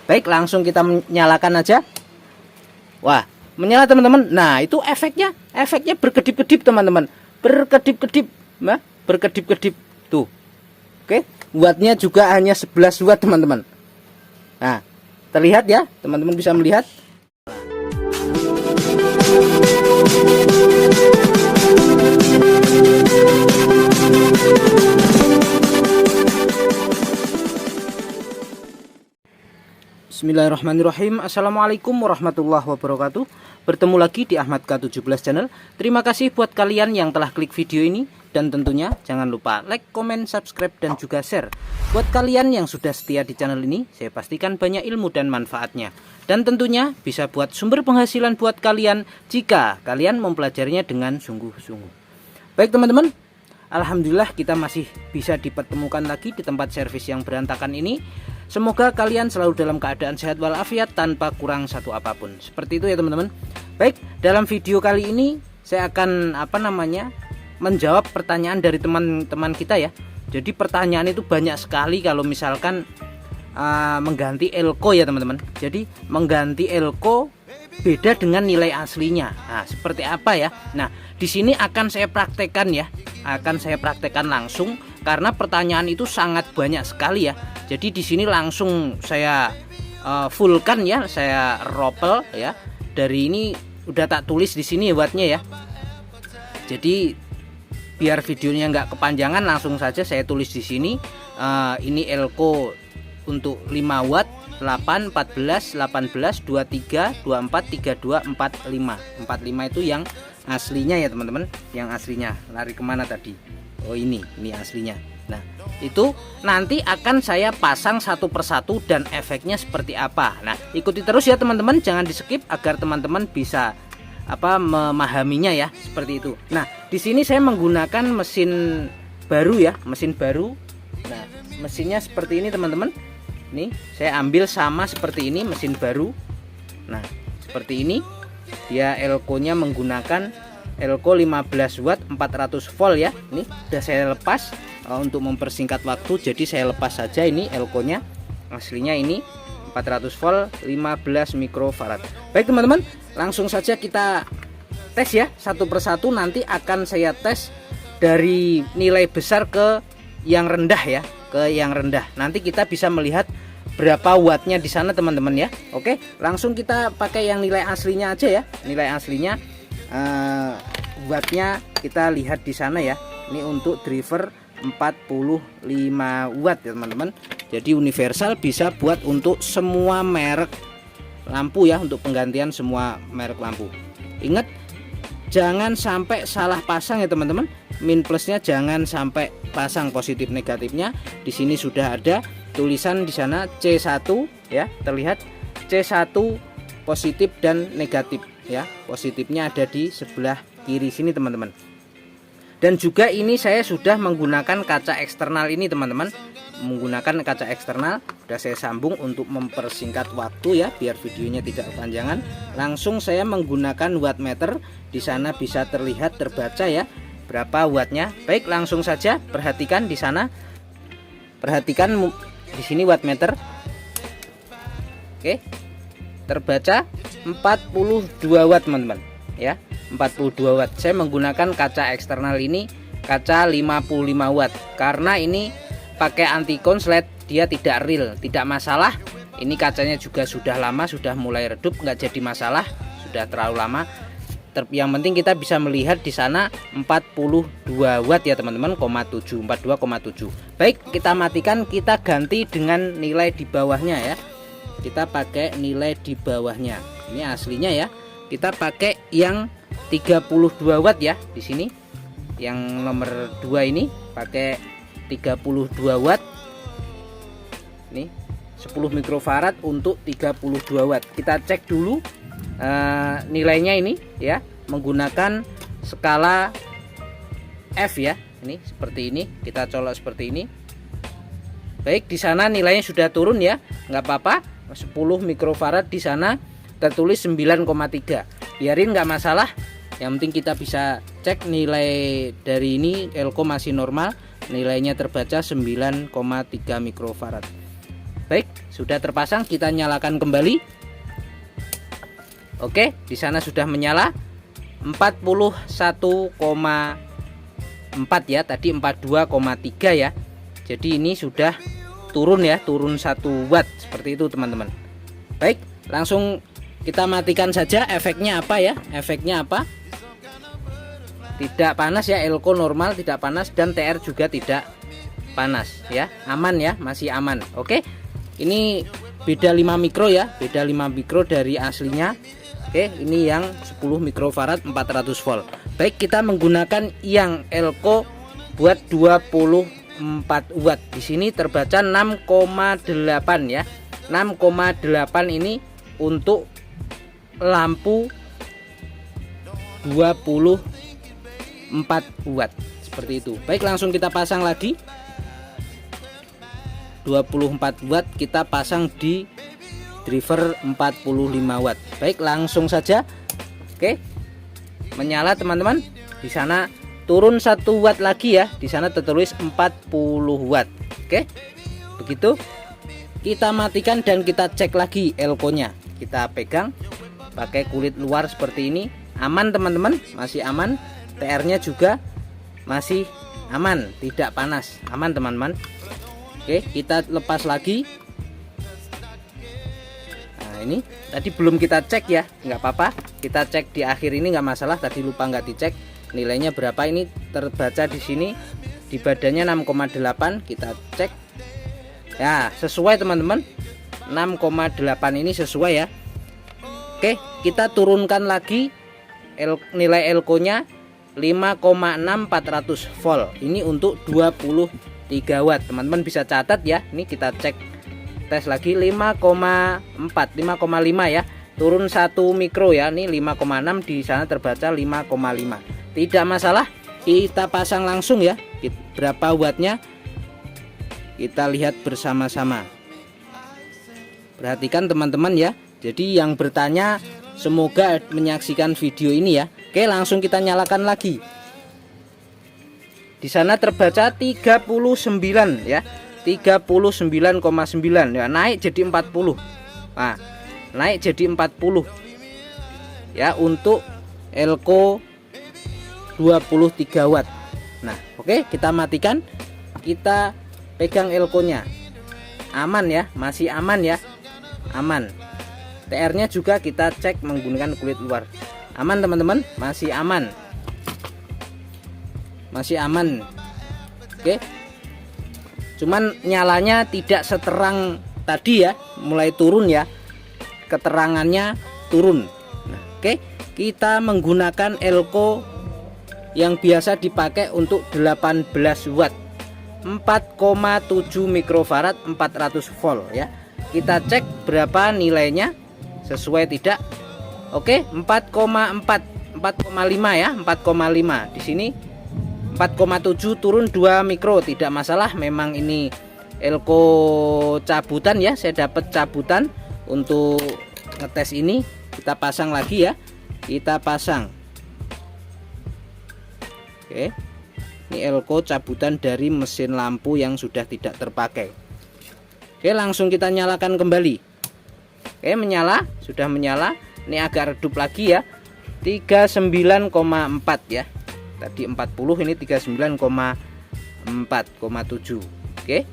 Baik, langsung kita menyalakan aja. Wah, menyala teman-teman. Nah, itu efeknya berkedip-kedip teman-teman. Berkedip-kedip, nah, berkedip-kedip tuh. Oke, wattnya juga hanya 11 watt teman-teman. Nah, terlihat ya, teman-teman bisa melihat. Bismillahirrahmanirrahim. Assalamualaikum warahmatullahi wabarakatuh. Bertemu lagi di Ahmad K17 Channel. Terima kasih buat kalian yang telah klik video ini. Dan tentunya jangan lupa like, comment, subscribe, dan juga share. Buat kalian yang sudah setia di channel ini, saya pastikan banyak ilmu dan manfaatnya. Dan tentunya bisa buat sumber penghasilan buat kalian jika kalian mempelajarinya dengan sungguh-sungguh. Baik teman-teman, alhamdulillah kita masih bisa dipertemukan lagi di tempat servis yang berantakan ini. Semoga kalian selalu dalam keadaan sehat walafiat tanpa kurang satu apapun. Seperti itu ya teman-teman. Baik, dalam video kali ini saya akan menjawab pertanyaan dari teman-teman kita ya. Jadi pertanyaan itu banyak sekali kalau misalkan mengganti elko ya teman-teman. Jadi mengganti elko beda dengan nilai aslinya. Nah, seperti apa ya? Nah, di sini akan saya praktekkan ya. Akan saya praktekkan langsung karena pertanyaan itu sangat banyak sekali ya. Jadi di sini langsung saya fullkan ya, saya ropel ya. Dari ini udah tak tulis di sini wattnya ya. Jadi biar videonya nggak kepanjangan, langsung saja saya tulis di sini. Ini elko untuk 5 watt, 8, 14, 18, 23, 24, 32, 45. 45 itu yang aslinya ya teman-teman. Yang aslinya. Lari kemana tadi? Oh ini aslinya. Nah, itu nanti akan saya pasang satu persatu dan efeknya seperti apa. Nah, ikuti terus ya teman-teman, jangan di skip agar teman-teman bisa memahaminya ya, seperti itu. Nah, di sini saya menggunakan mesin baru ya, mesin baru. Nah, mesinnya seperti ini teman-teman. Nih, saya ambil sama seperti ini, mesin baru. Nah, seperti ini. Dia elko-nya menggunakan elko 15 watt 400 volt ya. Ini sudah saya lepas untuk mempersingkat waktu. Jadi saya lepas saja ini elko-nya. Aslinya ini 400 volt 15 mikrofarad. Baik teman-teman, langsung saja kita tes ya satu persatu. Nanti akan saya tes dari nilai besar ke yang rendah ya, ke yang rendah. Nanti kita bisa melihat berapa wattnya di sana teman-teman ya. Oke, langsung kita pakai yang nilai aslinya aja ya. Nilai aslinya wattnya kita lihat di sana ya. Ini untuk driver 45 watt ya teman-teman. Jadi universal, bisa buat untuk semua merek lampu ya, untuk penggantian semua merek lampu. Ingat, jangan sampai salah pasang ya teman-teman. Min plusnya jangan sampai pasang, positif negatifnya. Di sini sudah ada tulisan di sana C1 ya, terlihat C1 positif dan negatif ya. Positifnya ada di sebelah kiri sini teman-teman. Dan juga ini saya sudah menggunakan kaca eksternal ini teman-teman. Menggunakan kaca eksternal sudah saya sambung untuk mempersingkat waktu ya, biar videonya tidak kepanjangan. Langsung saya menggunakan wattmeter. Di sana bisa terlihat, terbaca ya berapa wattnya. Baik, langsung saja perhatikan di sana. Perhatikan di sini wattmeter. Oke. Terbaca 42 watt teman-teman ya. 42 watt. Saya menggunakan kaca eksternal ini, kaca 55 watt. Karena ini pakai anti konslet, dia tidak real, tidak masalah. Ini kacanya juga sudah lama, sudah mulai redup, nggak jadi masalah, sudah terlalu lama. Yang penting kita bisa melihat di sana 42 watt ya teman-teman, 42,7. Baik, kita matikan, kita ganti dengan nilai di bawahnya ya. Kita pakai nilai di bawahnya. Ini aslinya ya. Kita pakai yang 32 watt ya di sini. Yang nomor 2 ini pakai 32 watt. Nih, 10 mikrofarad untuk 32 watt. Kita cek dulu nilainya ini ya, menggunakan skala F ya. Ini seperti ini, kita colok seperti ini. Baik, di sana nilainya sudah turun ya, nggak apa-apa. 10 mikrofarad di sana tertulis 9,3. Biarin, nggak masalah. Yang penting kita bisa cek nilai dari ini, elko masih normal, nilainya terbaca 9,3 mikrofarad. Baik, sudah terpasang, kita nyalakan kembali. Oke, di sana sudah menyala 41,4 ya, tadi 42,3 ya. Jadi ini sudah turun ya, turun 1 watt seperti itu teman-teman. Baik, langsung kita matikan saja. Efeknya apa ya? Efeknya apa? Tidak panas ya, elko normal tidak panas, dan TR juga tidak panas ya, aman ya, masih aman. Oke, ini beda 5 mikro ya, beda 5 mikro dari aslinya. Oke, ini yang 10 mikrofarad 400 volt. Baik, kita menggunakan yang elko buat 24 watt. Di sini terbaca 6,8 ya. 6,8 ini untuk lampu 24 watt seperti itu. Baik, langsung kita pasang lagi. 24 watt kita pasang di driver 45 watt. Baik, langsung saja. Oke, menyala teman-teman. Di sana turun 1 watt lagi ya. Di sana tertulis 40 watt. Oke, begitu. Kita matikan dan kita cek lagi elko-nya. Kita pegang pakai kulit luar seperti ini. Aman teman-teman, masih aman. TR-nya juga masih aman, tidak panas, aman teman-teman. Oke, kita lepas lagi. Nah, ini tadi belum kita cek ya, nggak apa-apa, kita cek di akhir ini nggak masalah. Tadi lupa nggak dicek nilainya berapa. Ini terbaca di sini di badannya 6,8. Kita cek ya, sesuai teman-teman, 6,8 ini sesuai ya. Oke, kita turunkan lagi nilai elko-nya 5,6400 volt. Ini untuk 23 watt. Teman-teman bisa catat ya. Ini kita cek tes lagi 5,5 ya. Turun 1 mikro ya. Ini 5,6, di sana terbaca 5,5. Tidak masalah. Kita pasang langsung ya. Berapa wattnya? Kita lihat bersama-sama. Perhatikan teman-teman ya. Jadi yang bertanya semoga menyaksikan video ini ya. Oke, langsung kita nyalakan lagi. Di sana terbaca 39 ya. 39,9 ya, naik jadi 40. Nah, naik jadi 40. Ya, untuk elko 23 watt. Nah, oke, kita matikan. Kita pegang elko-nya. Aman ya, masih aman ya. Aman. TR-nya juga kita cek menggunakan kulit luar. Aman teman-teman, masih aman. Masih aman. Oke. Cuman nyalanya tidak seterang tadi ya, mulai turun ya. Keterangannya turun. Nah, oke, kita menggunakan elko yang biasa dipakai untuk 18 watt. 4,7 mikrofarad 400 volt ya. Kita cek berapa nilainya, sesuai tidak. Oke, 4,5 ya, 4,5. Di sini 4,7 turun 2 mikro, tidak masalah. Memang ini elko cabutan ya, saya dapat cabutan untuk ngetes ini. Kita pasang lagi ya. Kita pasang. Oke. Ini elko cabutan dari mesin lampu yang sudah tidak terpakai. Oke, langsung kita nyalakan kembali. Oke, menyala, sudah menyala. Ini agak redup lagi ya. 39,4 ya. Tadi 40, ini 39,4,7. Oke.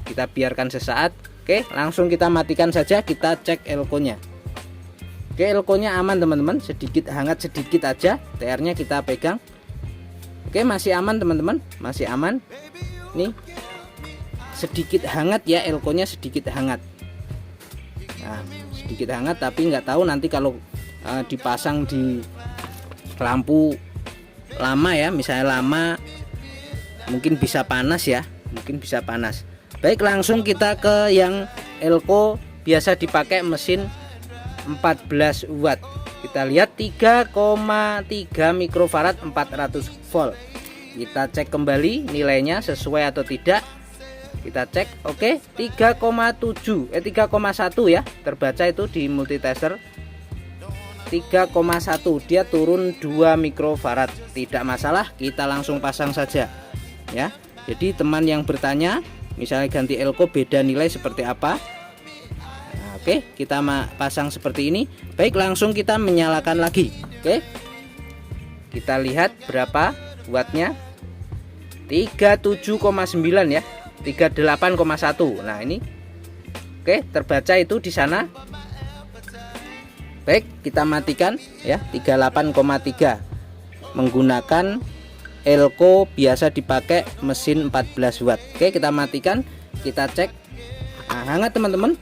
Kita biarkan sesaat. Oke, langsung kita matikan saja, kita cek elko-nya. Oke, elko-nya aman teman-teman, sedikit hangat sedikit aja. TR-nya kita pegang. Oke, masih aman teman-teman, masih aman. Nih. Sedikit hangat ya, elko-nya sedikit hangat. Nah, sedikit hangat, tapi nggak tahu nanti kalau dipasang di lampu lama ya, misalnya lama, mungkin bisa panas ya, mungkin bisa panas. Baik, langsung kita ke yang elko biasa dipakai mesin 14 watt. Kita lihat 3,3 mikrofarad 400 volt. Kita cek kembali nilainya sesuai atau tidak. Kita cek, oke, 3,1 ya, terbaca itu di multitester 3,1, dia turun 2 mikrofarad, tidak masalah, kita langsung pasang saja ya. Jadi teman yang bertanya misalnya ganti elko beda nilai seperti apa. Nah, oke, kita pasang seperti ini. Baik, langsung kita menyalakan lagi. Oke, kita lihat berapa wattnya. 37,9 ya, 38,1. Nah ini oke, terbaca itu di sana. Baik, kita matikan ya, 38,3 menggunakan elko biasa dipakai mesin 14 watt. Oke, kita matikan, kita cek. Nah, hangat teman-teman,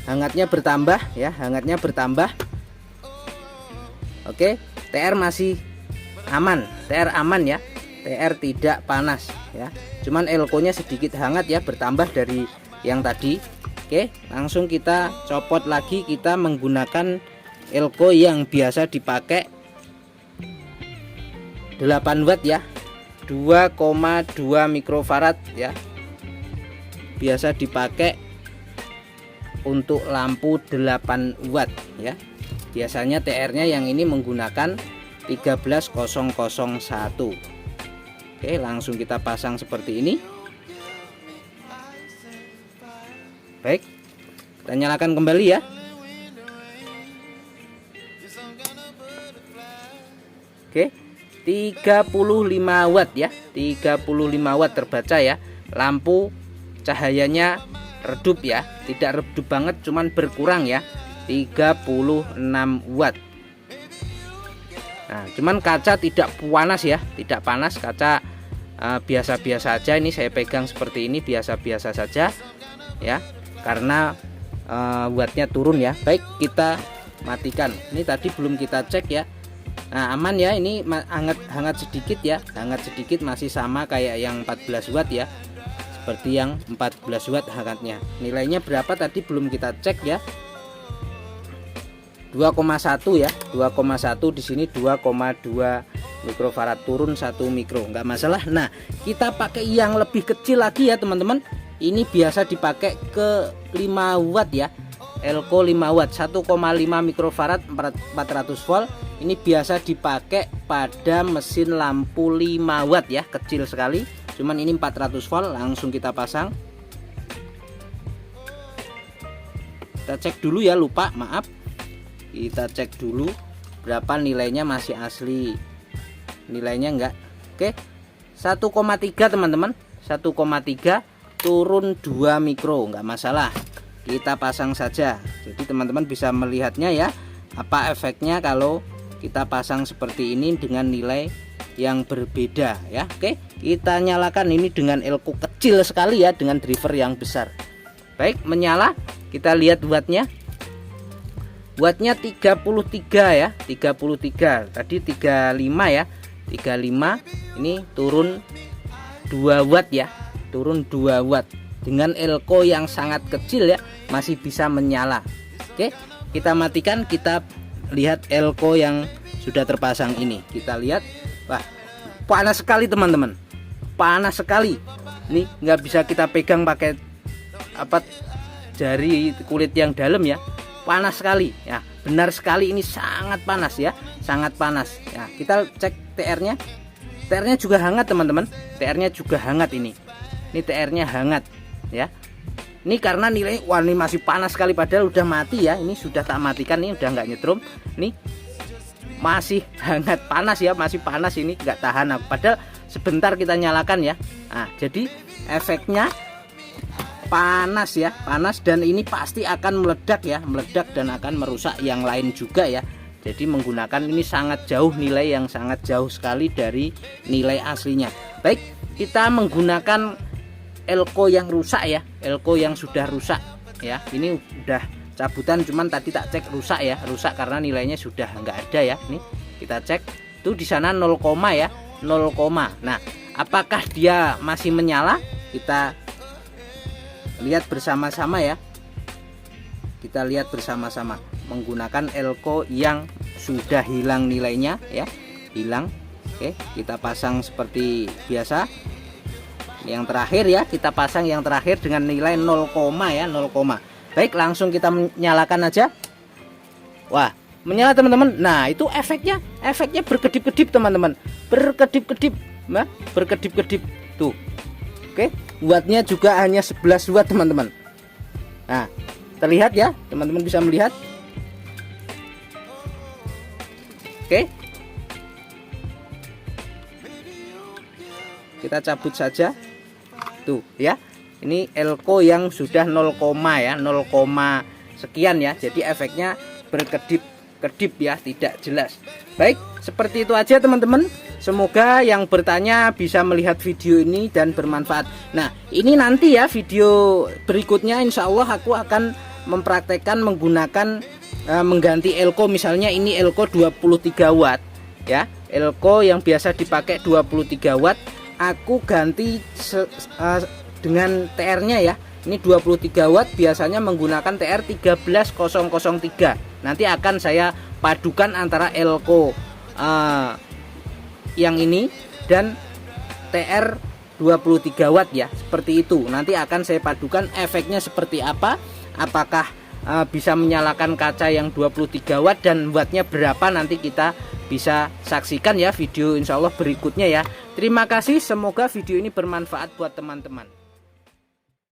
hangatnya bertambah ya, hangatnya bertambah. Oke, TR masih aman, TR aman ya, TR tidak panas ya, cuman elkonya sedikit hangat ya, bertambah dari yang tadi. Oke, langsung kita copot lagi, kita menggunakan elko yang biasa dipakai 8 watt ya, 2,2 mikrofarad ya, biasa dipakai untuk lampu 8 watt ya. Biasanya TR nya yang ini menggunakan 13001. Oke, langsung kita pasang seperti ini. Baik, kita nyalakan kembali ya. Oke, 35 watt ya, 35 watt terbaca ya. Lampu cahayanya redup ya, tidak redup banget, cuman berkurang ya, 36 watt. Nah, cuman kaca tidak panas ya, tidak panas, kaca biasa-biasa aja. Ini saya pegang seperti ini, biasa-biasa saja ya, karena wattnya turun ya. Baik, kita matikan. Ini tadi belum kita cek ya. Nah, aman ya, ini hangat sedikit ya, hangat sedikit, masih sama kayak yang 14 watt ya, seperti yang 14 watt hangatnya. Nilainya berapa tadi belum kita cek ya, 2,1 ya, 2,1 di sini 2,2 mikrofarad, turun 1 mikro, nggak masalah. Nah, kita pakai yang lebih kecil lagi ya teman-teman. Ini biasa dipakai ke 5 watt ya, elko 5 watt, 1,5 mikrofarad, 400 volt. Ini biasa dipakai pada mesin lampu 5 watt ya, kecil sekali, cuman ini 400 volt. Langsung kita pasang, kita cek dulu ya, lupa, maaf. Kita cek dulu berapa nilainya, masih asli nilainya enggak. Oke, 1,3 teman-teman, 1,3 turun 2 mikro, enggak masalah, kita pasang saja. Jadi teman-teman bisa melihatnya ya, apa efeknya kalau kita pasang seperti ini dengan nilai yang berbeda ya. Oke, kita nyalakan ini dengan elko kecil sekali ya, dengan driver yang besar. Baik, menyala, kita lihat wattnya. Wattnya 33 ya, 33. Tadi 35 ya, 35. Ini turun 2 watt ya, turun 2 watt. Dengan elko yang sangat kecil ya, masih bisa menyala. Oke, kita matikan, kita lihat elko yang sudah terpasang ini. Kita lihat, wah, panas sekali teman-teman, panas sekali. Ini nggak bisa kita pegang pakai apa, jari kulit yang dalam ya, panas sekali ya, benar sekali, ini sangat panas ya, sangat panas ya. Kita cek TR-nya, TR-nya juga hangat teman-teman, TR-nya juga hangat ini TR-nya hangat ya. Ini karena nilai, wah ini masih panas sekali, padahal udah mati ya, ini sudah tak matikan, ini udah nggak nyetrum, ini masih hangat, panas ya, masih panas, ini nggak tahan aku, padahal sebentar kita nyalakan ya. Nah, jadi efeknya panas ya, panas, dan ini pasti akan meledak ya, meledak dan akan merusak yang lain juga ya. Jadi menggunakan ini sangat jauh, nilai yang sangat jauh sekali dari nilai aslinya. Baik, kita menggunakan elko yang rusak ya, elko yang sudah rusak ya. Ini udah cabutan, cuman tadi tak cek rusak ya, rusak karena nilainya sudah nggak ada ya. Nih kita cek tuh di sana 0, ya, 0. Nah, apakah dia masih menyala? Kita lihat bersama-sama ya, kita lihat bersama-sama menggunakan elko yang sudah hilang nilainya ya, hilang. Oke, kita pasang seperti biasa. Yang terakhir ya, kita pasang yang terakhir dengan nilai 0, ya, 0. Baik, langsung kita menyalakan aja. Wah, menyala teman-teman. Nah, itu efeknya berkedip-kedip teman-teman, berkedip-kedip, nah, berkedip-kedip tuh. Oke, wattnya juga hanya 11 watt teman-teman. Nah, terlihat ya, teman-teman bisa melihat. Oke, kita cabut saja tuh ya. Ini elko yang sudah 0, ya 0, sekian ya. Jadi efeknya berkedip-kedip ya, tidak jelas. Baik, seperti itu aja teman-teman. Semoga yang bertanya bisa melihat video ini dan bermanfaat. Nah, ini nanti ya video berikutnya insya Allah aku akan mempraktekkan menggunakan mengganti elko. Misalnya ini elko 23 watt ya. Elko yang biasa dipakai 23 watt aku ganti dengan TR-nya ya. Ini 23 watt biasanya menggunakan TR 13003. Nanti akan saya padukan antara elko yang ini dan TR 23 watt ya. Seperti itu. Nanti akan saya padukan efeknya seperti apa. Apakah bisa menyalakan kaca yang 23 watt dan wattnya berapa, nanti kita bisa saksikan ya video insya Allah berikutnya ya. Terima kasih, semoga video ini bermanfaat buat teman-teman.